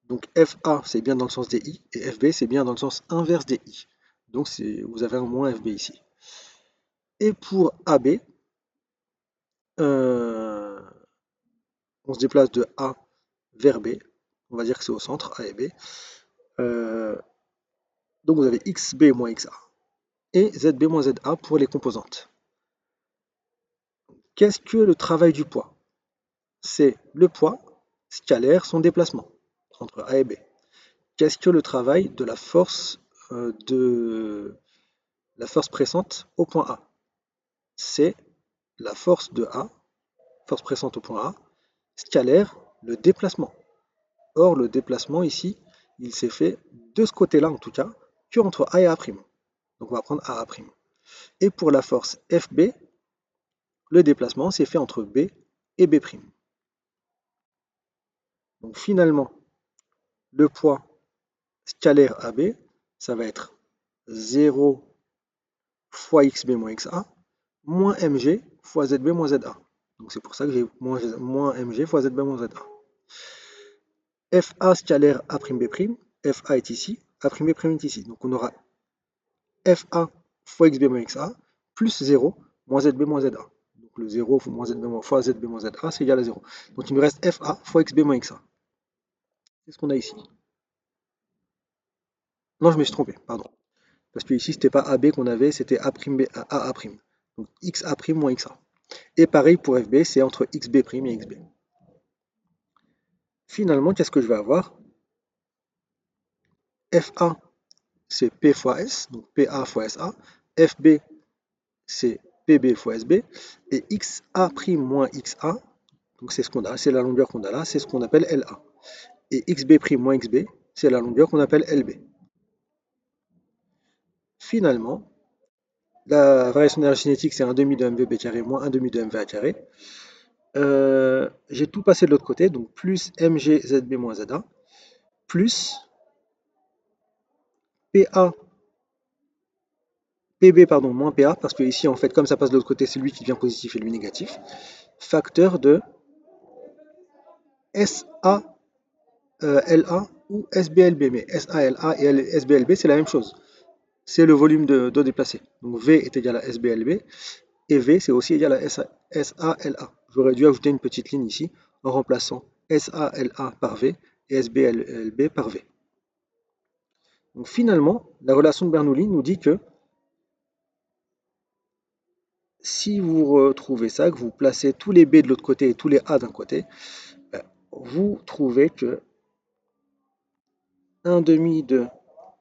Donc FA, c'est bien dans le sens des I, et FB, c'est bien dans le sens inverse des I. Donc vous avez un moins FB ici. Et pour AB, euh, on se déplace de A vers B. On va dire que c'est au centre, A et B. Euh, donc vous avez XB moins XA et ZB moins ZA pour les composantes. Qu'est-ce que le travail du poids? C'est le poids scalaire son déplacement entre A et B. Qu'est-ce que le travail de la force pressante au point A? C'est la force de A, force pressante au point A, scalaire le déplacement. Or, le déplacement ici, il s'est fait de ce côté-là en tout cas, que entre A et A'. Donc on va prendre A'. Et pour la force FB, le déplacement s'est fait entre B et B'. Donc finalement, le poids scalaire AB, ça va être 0 fois XB moins XA, moins MG fois ZB moins ZA. Donc c'est pour ça que j'ai moins MG fois ZB moins ZA. FA scalaire A'B', FA est ici, A'B' est ici. Donc on aura FA fois XB moins XA plus 0 moins ZB moins ZA. Donc le 0 fois ZB moins ZA, c'est égal à 0. Donc il nous reste FA fois XB moins XA. C'est ce qu'on a ici. Non, je me suis trompé, pardon. Parce que ici, c'était pas AB qu'on avait, c'était AA'. Donc XA' moins XA. Et pareil pour FB, c'est entre XB' et XB. Finalement, qu'est-ce que je vais avoir? FA, c'est P fois S, donc PA fois SA. FB, c'est PB fois SB. Et XA' moins XA, donc c'est ce qu'on a, c'est la longueur qu'on a là, c'est ce qu'on appelle LA. Et XB' moins XB, c'est la longueur qu'on appelle LB. Finalement, la variation d'énergie cinétique, c'est 1 demi de mvb carré moins 1 demi de mva carré. J'ai tout passé de l'autre côté, donc plus mgzb moins za, plus pa, pb pardon, moins pa, parce que ici, en fait, comme ça passe de l'autre côté, c'est lui qui devient positif et lui négatif, facteur de sa la ou sblb. Mais sa la et sblb, c'est la même chose. C'est le volume d'eau déplacée. Donc V est égal à SBLB et V c'est aussi égal à SALA. J'aurais dû ajouter une petite ligne ici en remplaçant SALA par V et SBLB par V. Donc finalement, la relation de Bernoulli nous dit que si vous retrouvez ça, que vous placez tous les B de l'autre côté et tous les A d'un côté, vous trouvez que 1 demi de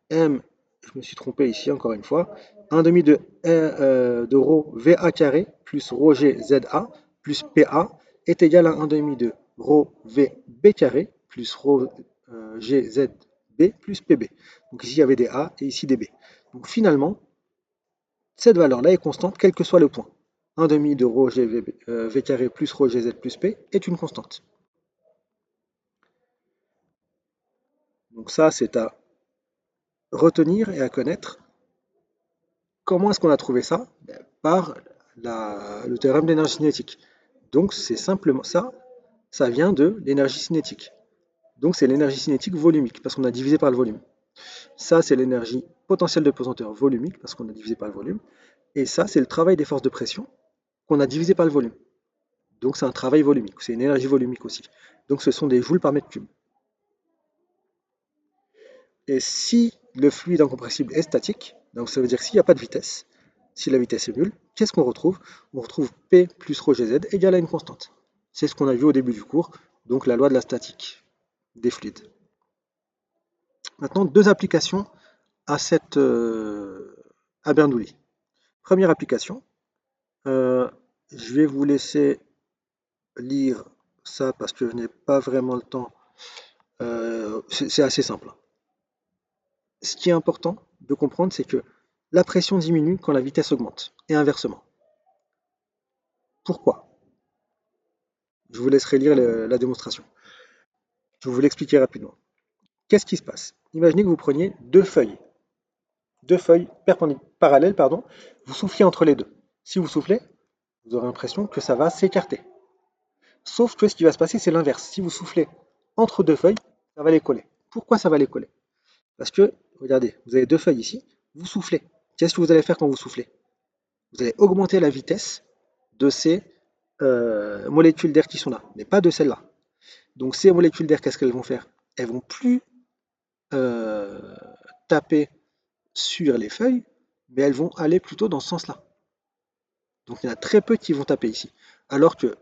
M, je me suis trompé ici encore une fois, 1 demi de rho VA carré plus rho G ZA plus PA est égal à 1 demi de rho VB carré plus rho G ZB plus PB. Donc ici il y avait des A et ici des B. Donc finalement, cette valeur-là est constante quel que soit le point. 1 demi de rho G V carré plus rho GZ plus P est une constante. Donc ça c'est à retenir et à connaître. Comment est-ce qu'on a trouvé ça? Par le théorème d'énergie cinétique. Donc c'est simplement ça, ça vient de l'énergie cinétique. Donc c'est l'énergie cinétique volumique, parce qu'on a divisé par le volume. Ça, c'est l'énergie potentielle de pesanteur volumique, parce qu'on a divisé par le volume. Et ça, c'est le travail des forces de pression qu'on a divisé par le volume. Donc c'est un travail volumique, c'est une énergie volumique aussi. Donc ce sont des joules par mètre cube. Et si le fluide incompressible est statique, donc ça veut dire s'il n'y a pas de vitesse, si la vitesse est nulle, qu'est-ce qu'on retrouve? On retrouve P plus ρ gz égale à une constante. C'est ce qu'on a vu au début du cours, donc la loi de la statique des fluides. Maintenant, deux applications à à Bernoulli. Première application, je vais vous laisser lire ça parce que je n'ai pas vraiment le temps. C'est assez simple. Ce qui est important de comprendre, c'est que la pression diminue quand la vitesse augmente, et inversement. Pourquoi? Je vous laisserai lire la démonstration. Je vais vous l'expliquer rapidement. Qu'est-ce qui se passe? Imaginez que vous preniez deux feuilles parallèles, pardon, vous souffliez entre les deux. Si vous soufflez, vous aurez l'impression que ça va s'écarter. Sauf que ce qui va se passer, c'est l'inverse. Si vous soufflez entre deux feuilles, ça va les coller. Pourquoi ça va les coller? Parce que, regardez, vous avez deux feuilles ici, vous soufflez. Qu'est-ce que vous allez faire quand vous soufflez? Vous allez augmenter la vitesse de ces molécules d'air qui sont là, mais pas de celles-là. Donc ces molécules d'air, qu'est-ce qu'elles vont faire? Elles vont plus euh, taper sur les feuilles, mais elles vont aller plutôt dans ce sens-là. Donc il y en a très peu qui vont taper ici. Alors que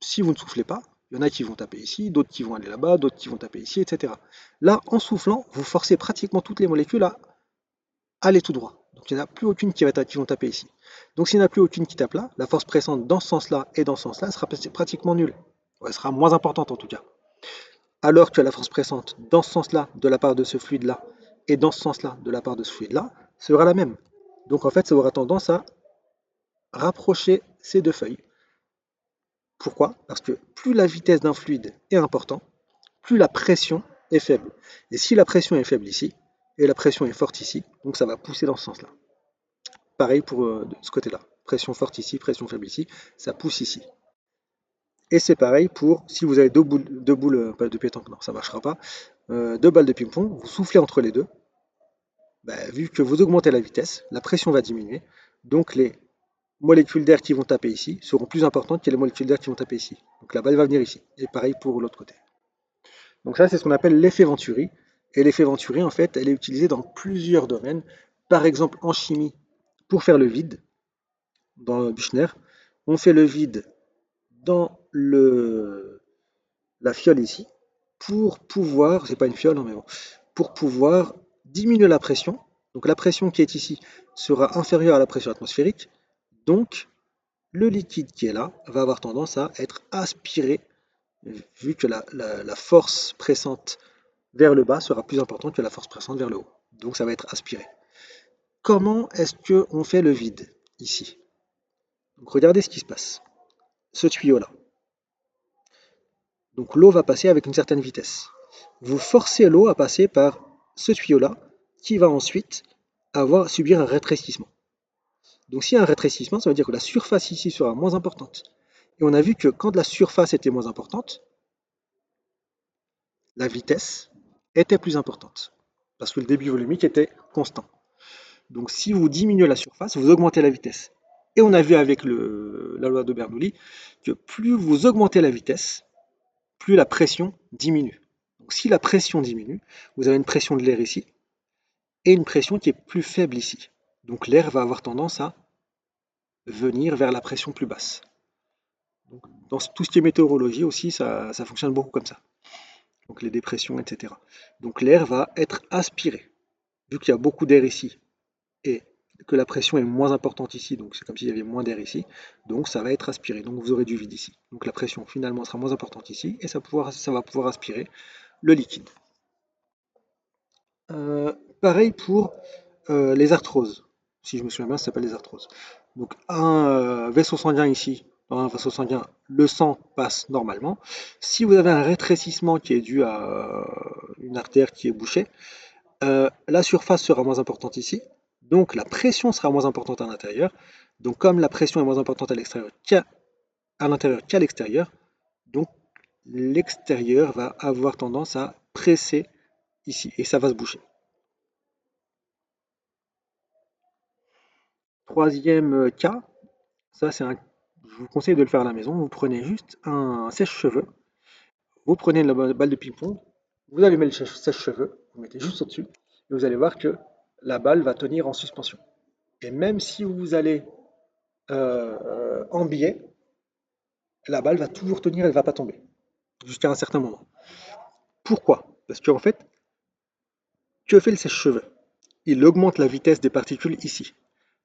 si vous ne soufflez pas, il y en a qui vont taper ici, d'autres qui vont aller là-bas, d'autres qui vont taper ici, etc. Là, en soufflant, vous forcez pratiquement toutes les molécules à aller tout droit. Donc il n'y en a plus aucune qui vont taper ici. Donc s'il n'y en a plus aucune qui tape là, la force pressante dans ce sens-là et dans ce sens-là sera pratiquement nulle. Elle sera moins importante en tout cas. Alors que la force pressante dans ce sens-là de la part de ce fluide-là et dans ce sens-là de la part de ce fluide-là sera la même. Donc en fait, ça aura tendance à rapprocher ces deux feuilles. Pourquoi? Parce que plus la vitesse d'un fluide est importante, plus la pression est faible. Et si la pression est faible ici, et la pression est forte ici, donc ça va pousser dans ce sens-là. Pareil pour de ce côté-là. Pression forte ici, pression faible ici, ça pousse ici. Et c'est pareil pour si vous avez deux boules de pétanque, non, ça ne marchera pas. Deux balles de ping-pong, vous soufflez entre les deux. Vu que vous augmentez la vitesse, la pression va diminuer. Donc les molécules d'air qui vont taper ici seront plus importantes que les molécules d'air qui vont taper ici. Donc la balle va venir ici. Et pareil pour l'autre côté. Donc ça, c'est ce qu'on appelle l'effet Venturi. Et l'effet Venturi, en fait, elle est utilisée dans plusieurs domaines. Par exemple, en chimie, pour faire le vide, dans Büchner, on fait le vide dans la fiole ici, pour pouvoir, c'est pas une fiole, hein, mais bon, pour pouvoir diminuer la pression. Donc la pression qui est ici sera inférieure à la pression atmosphérique. Donc le liquide qui est là va avoir tendance à être aspiré, vu que la force pressante vers le bas sera plus importante que la force pressante vers le haut. Donc ça va être aspiré. Comment est-ce qu'on fait le vide ici? Donc regardez ce qui se passe. Ce tuyau-là. Donc l'eau va passer avec une certaine vitesse. Vous forcez l'eau à passer par ce tuyau-là, qui va ensuite subir un rétrécissement. Donc s'il y a un rétrécissement, ça veut dire que la surface ici sera moins importante. Et on a vu que quand la surface était moins importante, la vitesse était plus importante. Parce que le débit volumique était constant. Donc si vous diminuez la surface, vous augmentez la vitesse. Et on a vu avec la loi de Bernoulli que plus vous augmentez la vitesse, plus la pression diminue. Donc si la pression diminue, vous avez une pression de l'air ici et une pression qui est plus faible ici. Donc l'air va avoir tendance à venir vers la pression plus basse. Donc, dans tout ce qui est météorologie aussi, ça fonctionne beaucoup comme ça. Donc les dépressions, etc. Donc l'air va être aspiré. Vu qu'il y a beaucoup d'air ici et que la pression est moins importante ici, donc c'est comme s'il y avait moins d'air ici, donc ça va être aspiré. Donc vous aurez du vide ici. Donc la pression finalement sera moins importante ici et ça va pouvoir aspirer le liquide. Pareil pour les arthroses. Si je me souviens bien, ça s'appelle les arthroses. Donc un vaisseau sanguin ici, dans un vaisseau sanguin, le sang passe normalement. Si vous avez un rétrécissement qui est dû à une artère qui est bouchée, la surface sera moins importante ici, donc la pression sera moins importante à l'intérieur. Donc comme la pression est moins importante à l'intérieur qu'à l'extérieur, donc l'extérieur va avoir tendance à presser ici et ça va se boucher. Troisième cas, ça c'est je vous conseille de le faire à la maison. Vous prenez juste un sèche-cheveux, vous prenez la balle de ping-pong, vous allumez le sèche-cheveux, vous mettez juste au-dessus, et vous allez voir que la balle va tenir en suspension. Et même si vous allez en biais, la balle va toujours tenir, elle ne va pas tomber, jusqu'à un certain moment. Pourquoi? Parce qu'en fait, que fait le sèche-cheveux? Il augmente la vitesse des particules ici.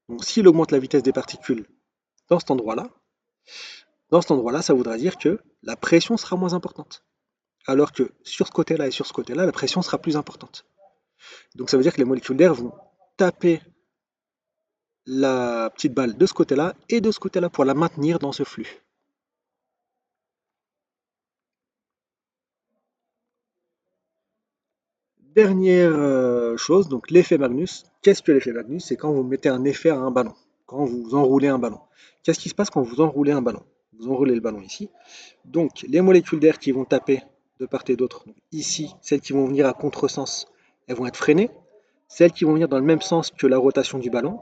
Donc s'il augmente la vitesse des particules dans cet endroit-là, ça voudra dire que la pression sera moins importante. Alors que sur ce côté-là et sur ce côté-là, la pression sera plus importante. Donc ça veut dire que les molécules d'air vont taper la petite balle de ce côté-là et de ce côté-là pour la maintenir dans ce flux. Dernière chose, donc l'effet Magnus. Qu'est-ce que l'effet Magnus? C'est quand vous mettez un effet à un ballon, quand vous enroulez un ballon. Qu'est-ce qui se passe quand vous enroulez un ballon? Vous enroulez le ballon ici. Donc les molécules d'air qui vont taper de part et d'autre, ici, celles qui vont venir à contresens, elles vont être freinées. Celles qui vont venir dans le même sens que la rotation du ballon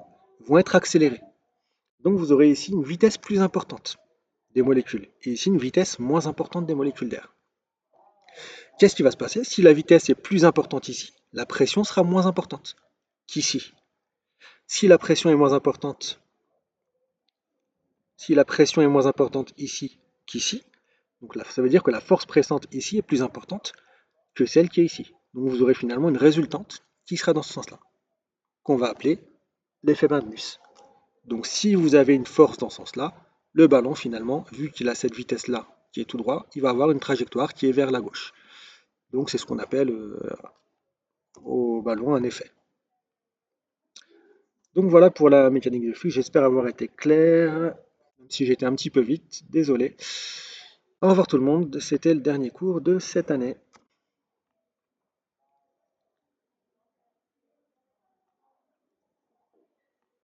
vont être accélérées. Donc vous aurez ici une vitesse plus importante des molécules et ici une vitesse moins importante des molécules d'air. Qu'est-ce qui va se passer? Si la vitesse est plus importante ici, la pression sera moins importante qu'ici. Si la pression est moins importante, si la pression est moins importante ici qu'ici, donc là, ça veut dire que la force pressante ici est plus importante que celle qui est ici. Donc vous aurez finalement une résultante qui sera dans ce sens-là, qu'on va appeler l'effet Magnus. Donc si vous avez une force dans ce sens-là, le ballon finalement, vu qu'il a cette vitesse-là qui est tout droit, il va avoir une trajectoire qui est vers la gauche. Donc c'est ce qu'on appelle au ballon un effet. Donc voilà pour la mécanique du flux, j'espère avoir été clair, même si j'étais un petit peu vite, désolé. Au revoir tout le monde, c'était le dernier cours de cette année.